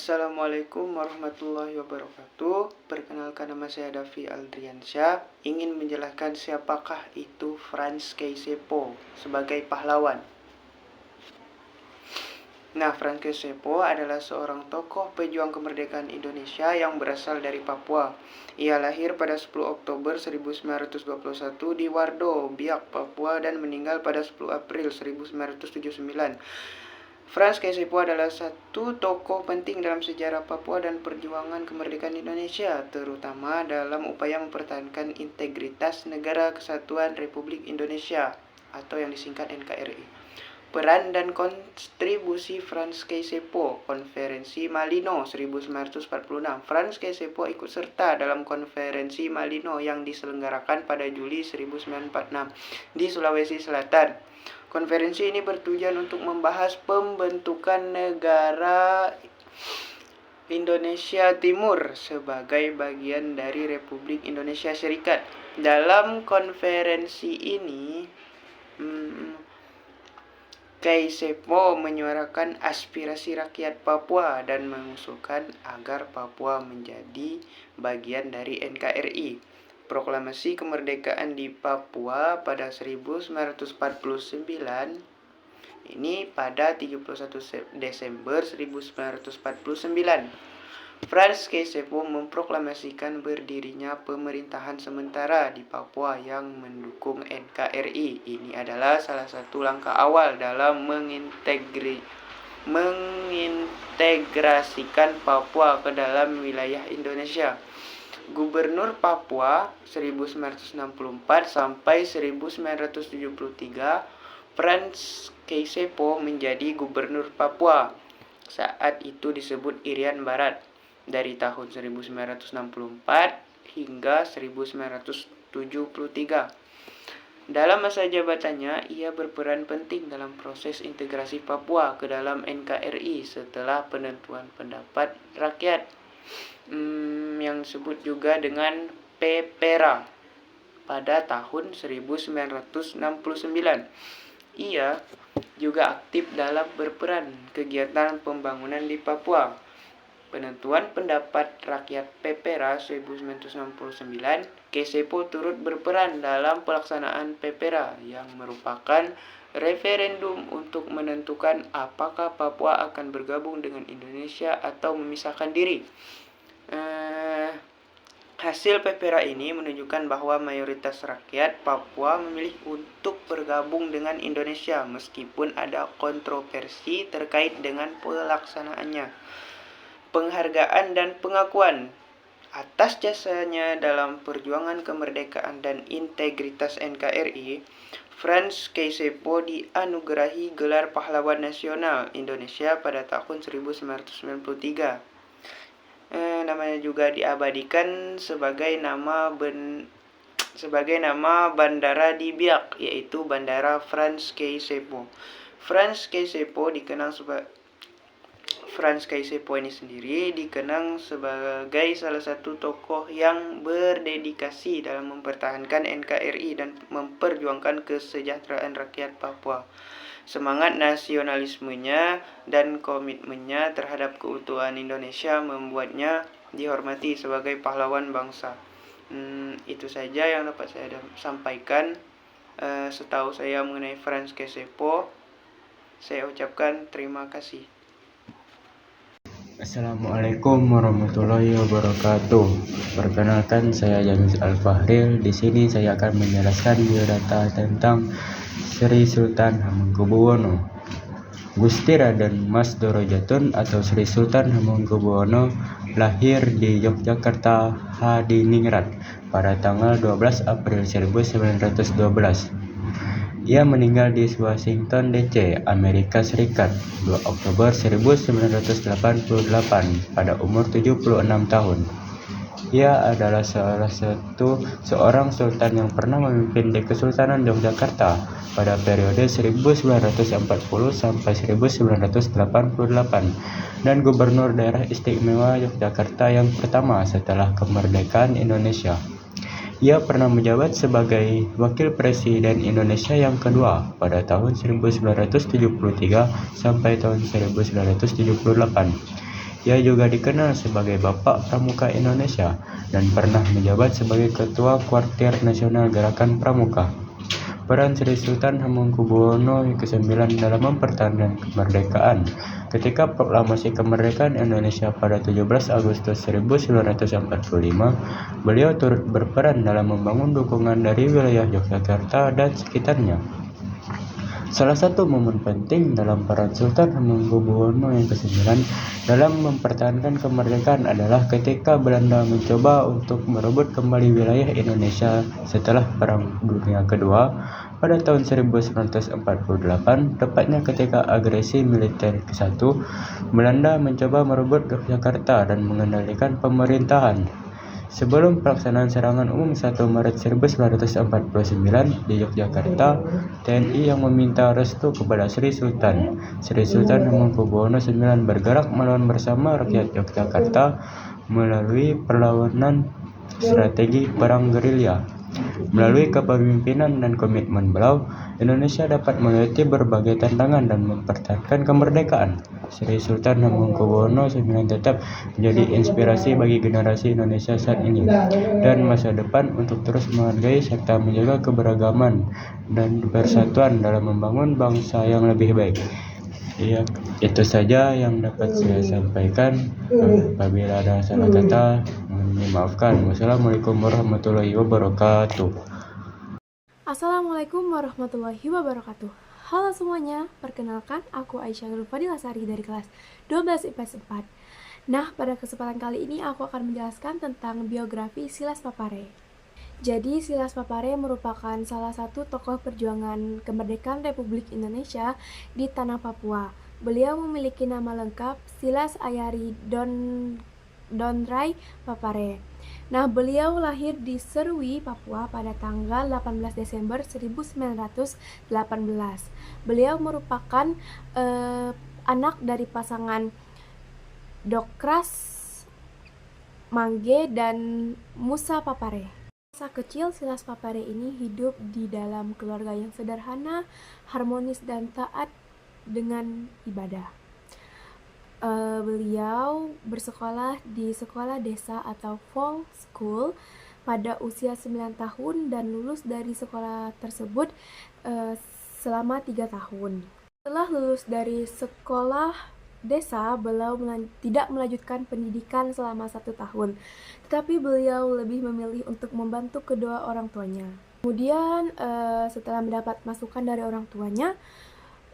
Assalamualaikum warahmatullahi wabarakatuh. Perkenalkan, nama saya Davi Aldriansyah. Ingin menjelaskan siapakah itu Franz Kaysepo sebagai pahlawan. Nah, Franz Kaysepo adalah seorang tokoh pejuang kemerdekaan Indonesia yang berasal dari Papua. Ia lahir pada 10 Oktober 1921 di Wardo, Biak, Papua dan meninggal pada 10 April 1979. Franz Kaysepo adalah satu tokoh penting dalam sejarah Papua dan perjuangan kemerdekaan Indonesia, terutama dalam upaya mempertahankan integritas Negara Kesatuan Republik Indonesia atau yang disingkat NKRI. Peran dan kontribusi Franz Kaysepo. Konferensi Malino 1946. Franz Kaysepo ikut serta dalam Konferensi Malino yang diselenggarakan pada Juli 1946 di Sulawesi Selatan. Konferensi ini bertujuan untuk membahas pembentukan negara Indonesia Timur sebagai bagian dari Republik Indonesia Serikat. Dalam konferensi ini, Kaysepo menyuarakan aspirasi rakyat Papua dan mengusulkan agar Papua menjadi bagian dari NKRI. Proklamasi kemerdekaan di Papua pada 1949 ini pada 31 Desember 1949. Franz Kaysepo memproklamasikan berdirinya pemerintahan sementara di Papua yang mendukung NKRI. Ini adalah salah satu langkah awal dalam mengintegrasikan Papua ke dalam wilayah Indonesia. Gubernur Papua 1964 sampai 1973, Franz Kaysepo menjadi gubernur Papua. Saat itu disebut Irian Barat dari tahun 1964 hingga 1973. Dalam masa jabatannya, ia berperan penting dalam proses integrasi Papua ke dalam NKRI setelah penentuan pendapat rakyat yang disebut juga dengan PPRA pada tahun 1969. Ia juga aktif dalam berperan kegiatan pembangunan di Papua. Penentuan pendapat rakyat PPRA 1969, Kaysepo turut berperan dalam pelaksanaan PPRA yang merupakan referendum untuk menentukan apakah Papua akan bergabung dengan Indonesia atau memisahkan diri. Hasil PPRA ini menunjukkan bahwa mayoritas rakyat Papua memilih untuk bergabung dengan Indonesia meskipun ada kontroversi terkait dengan pelaksanaannya. Penghargaan dan pengakuan atas jasanya dalam perjuangan kemerdekaan dan integritas NKRI, Franz Kaysepo dianugerahi gelar Pahlawan Nasional Indonesia pada tahun 1993. Namanya juga diabadikan sebagai nama bandara di Biak, yaitu Bandara Franz Kaysepo. Franz Kaysepo ini sendiri dikenang sebagai salah satu tokoh yang berdedikasi dalam mempertahankan NKRI dan memperjuangkan kesejahteraan rakyat Papua. Semangat nasionalismenya dan komitmennya terhadap keutuhan Indonesia membuatnya dihormati sebagai pahlawan bangsa. Itu saja yang dapat saya sampaikan setahu saya mengenai Franz Kaysepo. Saya ucapkan terima kasih. Assalamualaikum warahmatullahi wabarakatuh. Perkenalkan, saya James Al-Fahril. Di sini saya akan menjelaskan biodata tentang Sri Sultan Hamengkubuwono. Gusti Raden Mas Dorojatun atau Sri Sultan Hamengkubuwono lahir di Yogyakarta, Hadiningrat pada tanggal 12 April 1912. Ia meninggal di Washington DC, Amerika Serikat, 2 Oktober 1988 pada umur 76 tahun. Ia adalah seorang sultan yang pernah memimpin di Kesultanan Yogyakarta pada periode 1940 sampai 1988 dan gubernur daerah istimewa Yogyakarta yang pertama setelah kemerdekaan Indonesia. Ia pernah menjabat sebagai Wakil Presiden Indonesia yang kedua pada tahun 1973 sampai tahun 1978. Ia juga dikenal sebagai Bapak Pramuka Indonesia dan pernah menjabat sebagai Ketua Kuartir Nasional Gerakan Pramuka. Peran Sri Sultan Hamengkubuwono ke-9 dalam mempertahankan kemerdekaan. Ketika proklamasi kemerdekaan Indonesia pada 17 Agustus 1945, beliau turut berperan dalam membangun dukungan dari wilayah Yogyakarta dan sekitarnya. Salah satu momen penting dalam peran Sultan Hamengkubuwono yang ke-9 dalam mempertahankan kemerdekaan adalah ketika Belanda mencoba untuk merebut kembali wilayah Indonesia setelah Perang Dunia Kedua pada tahun 1948, tepatnya ketika agresi militer ke-1, Belanda mencoba merebut Yogyakarta dan mengendalikan pemerintahan. Sebelum pelaksanaan serangan umum 1 Maret 1949 di Yogyakarta, TNI yang meminta restu kepada Sri Sultan Hamengkubuwono IX bergerak melawan bersama rakyat Yogyakarta melalui perlawanan strategi perang gerilya. Melalui kepemimpinan dan komitmen beliau, Indonesia dapat melewati berbagai tantangan dan mempertahankan kemerdekaan. Sri Sultan Hamengkubuwono IX tetap menjadi inspirasi bagi generasi Indonesia saat ini dan masa depan untuk terus menghargai serta menjaga keberagaman dan persatuan dalam membangun bangsa yang lebih baik. Ya, itu saja yang dapat saya sampaikan. Apabila ada salah kata, mohon dimaafkan. Wassalamualaikum warahmatullahi wabarakatuh. Assalamualaikum warahmatullahi wabarakatuh. Halo semuanya, perkenalkan aku Aisyah Nurul Fadilasari dari kelas 12 IPS 4. Nah, pada kesempatan kali ini aku akan menjelaskan tentang biografi Silas Papare. Jadi, Silas Papare merupakan salah satu tokoh perjuangan kemerdekaan Republik Indonesia di tanah Papua. Beliau memiliki nama lengkap Silas Ayari Donrai Papare. Nah, beliau lahir di Serui, Papua pada tanggal 18 Desember 1918. Beliau merupakan anak dari pasangan Dokras Mangge dan Musa Papare. Masa kecil Silas Papare ini hidup di dalam keluarga yang sederhana, harmonis dan taat dengan ibadah. Beliau bersekolah di sekolah desa atau folk school pada usia 9 tahun dan lulus dari sekolah tersebut selama 3 tahun. Setelah lulus dari sekolah desa, beliau tidak melanjutkan pendidikan selama 1 tahun, tetapi beliau lebih memilih untuk membantu kedua orang tuanya. Kemudian setelah mendapat masukan dari orang tuanya,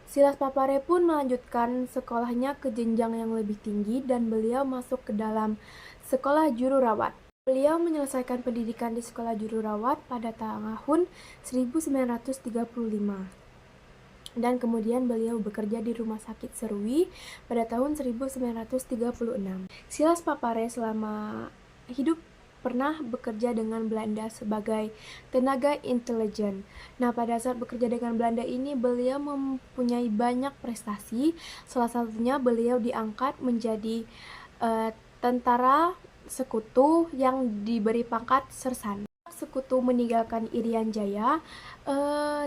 Silas Papare pun melanjutkan sekolahnya ke jenjang yang lebih tinggi dan beliau masuk ke dalam sekolah juru rawat. Beliau menyelesaikan pendidikan di sekolah juru rawat pada tahun 1935. Dan kemudian beliau bekerja di Rumah Sakit Serui pada tahun 1936. Silas Papare selama hidup pernah bekerja dengan Belanda sebagai tenaga intelijen. Nah, pada saat bekerja dengan Belanda ini beliau mempunyai banyak prestasi. Salah satunya beliau diangkat menjadi tentara sekutu yang diberi pangkat sersan. Sekutu meninggalkan Irian Jaya,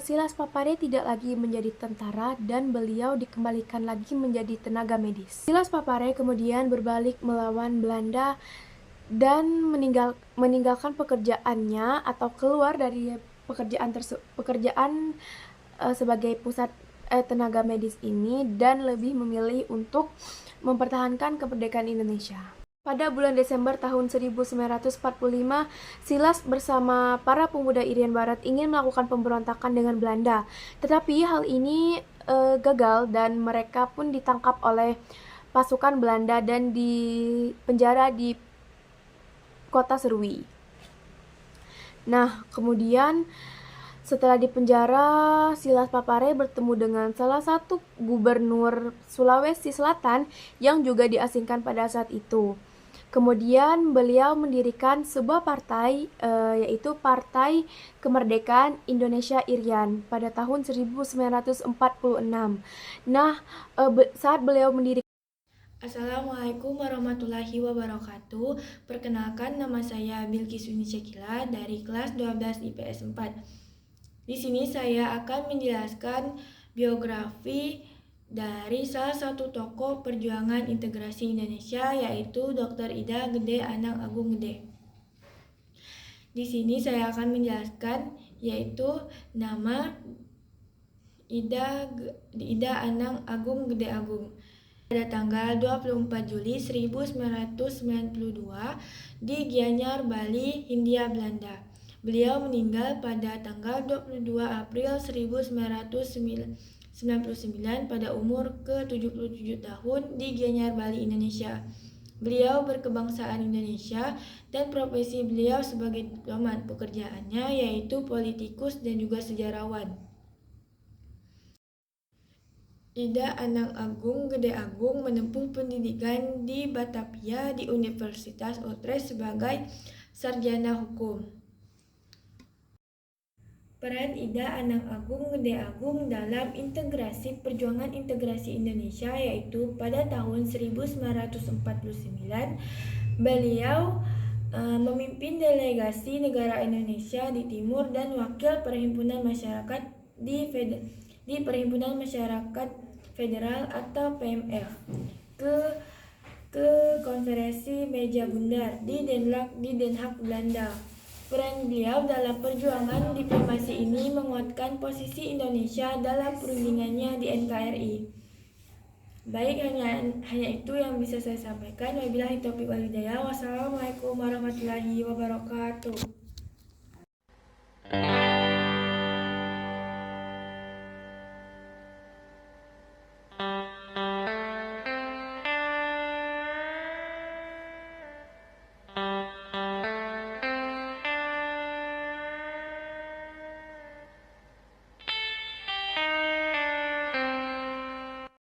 Silas Papare tidak lagi menjadi tentara dan beliau dikembalikan lagi menjadi tenaga medis. Silas Papare kemudian berbalik melawan Belanda dan meninggalkan pekerjaannya atau keluar dari pekerjaan sebagai pusat tenaga medis ini dan lebih memilih untuk mempertahankan kemerdekaan Indonesia. Pada bulan Desember tahun 1945, Silas bersama para pemuda Irian Barat ingin melakukan pemberontakan dengan Belanda. Tetapi hal ini gagal dan mereka pun ditangkap oleh pasukan Belanda dan dipenjara di kota Serui. Nah, kemudian setelah dipenjara, Silas Papare bertemu dengan salah satu gubernur Sulawesi Selatan yang juga diasingkan pada saat itu. Kemudian beliau mendirikan sebuah partai, yaitu Partai Kemerdekaan Indonesia Irian pada tahun 1946. Nah, saat beliau mendirikan Assalamualaikum warahmatullahi wabarakatuh. Perkenalkan, nama saya Bilqis Yuni Syakila dari kelas 12 IPS 4. Di sini saya akan menjelaskan biografi dari salah satu tokoh perjuangan integrasi Indonesia, yaitu Dr. Ida Gede Anang Agung Gede. Di sini saya akan menjelaskan yaitu nama Ida Anang Agung Gede Agung. Pada tanggal 24 Juli 1992 di Gianyar, Bali, Hindia Belanda. Beliau meninggal pada tanggal 22 April 1999 pada umur ke-77 tahun di Gianyar, Bali, Indonesia. Beliau berkebangsaan Indonesia dan profesi beliau sebagai diplomat. Pekerjaannya yaitu politikus dan juga sejarawan. Ida Anang Agung Gede Agung menempuh pendidikan di Batavia di Universitas Utrecht sebagai sarjana hukum. Peran Ida Anang Agung Gede Agung dalam integrasi perjuangan integrasi Indonesia yaitu pada tahun 1949 beliau memimpin delegasi negara Indonesia di Timur dan wakil Perhimpunan Masyarakat di Perhimpunan Masyarakat Federal atau PMF ke konferensi Meja Bundar di Den Haag, Belanda. Peran beliau dalam perjuangan diplomasi ini menguatkan posisi Indonesia dalam perundingannya di NKRI. Baik, hanya itu yang bisa saya sampaikan. Wabillahi taufiq wal hidayah. Wassalamualaikum warahmatullahi wabarakatuh.